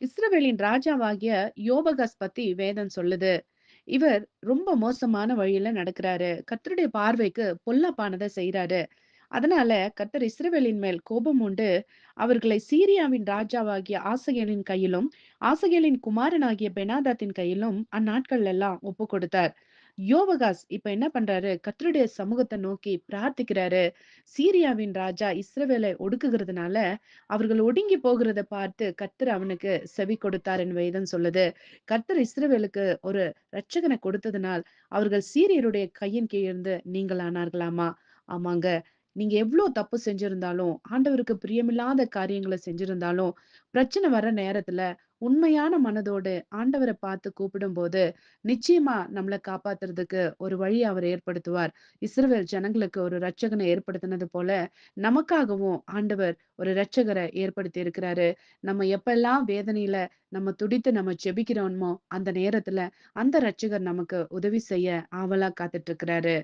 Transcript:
இஸ்ரவேலின் ராஜாவாகிய யோபகாஸ் பத்தி வேதம் சொல்லுது. இவர் ரொம்ப மோசமான வழியில நடக்கிறாரு. கர்த்தருடைய பார்வைக்கு பொல்லாப்பானத செய்றாரு. அதனால கர்த்தர் இஸ்ரவேலின் மேல் கோபம் உண்டு அவர்களை சீரியாவின் ராஜாவாகிய ஆசகேலின் கையிலும், ஆசகேலின் குமாரனாகிய பெனாதாத்தின் கையிலும் அந்நாட்கள்ல எல்லாம் ஒப்புக் கொடுத்தார். யோவகாஸ் இப்ப என்ன பண்றாரு? கர்த்தருடைய சமூகத்த நோக்கி பிரார்த்திக்கிறாரு. சீரியாவின் ராஜா இஸ்ரவேலை ஒடுக்குகிறதுனால, அவர்கள் ஒடுங்கி போகிறத பார்த்து கர்த்தர் அவனுக்கு செவி கொடுத்தார்ன்னு வேதம் சொல்லுது. கர்த்தர் இஸ்ரவேலுக்கு ஒரு இரட்சகனை கொடுத்ததினால், அவர்கள் சீரியருடைய கையின் கீழ் இருந்து நீங்கலானார்களாமா. ஆமாங்க. நீங்க எவ்ளோ தப்பு செஞ்சிருந்தாலும், ஆண்டவருக்கு பிரியமில்லாத காரியங்கள செஞ்சிருந்தாலும், பிரச்சனை வர்ற நேரத்துல உண்மையான மனதோடு ஆண்டவர பார்த்து கூப்பிடும்போது, நிச்சயமா நம்மள காப்பாத்துறதுக்கு ஒரு வழி அவர் ஏற்படுத்துவார். இஸ்ரவேல் ஜனங்களுக்கு ஒரு இரட்சகனை ஏற்படுத்தினது போல, நமக்காகவும் ஆண்டவர் ஒரு இரட்சகர ஏற்படுத்தி இருக்கிறாரு. நம்ம எப்பல்லாம் வேதனையில நம்ம துடித்து நம்ம ஜெபிக்கிறோமோ, அந்த நேரத்துல அந்த இரட்சகர் நமக்கு உதவி செய்ய ஆவலா காத்துட்டு இருக்கிறாரு.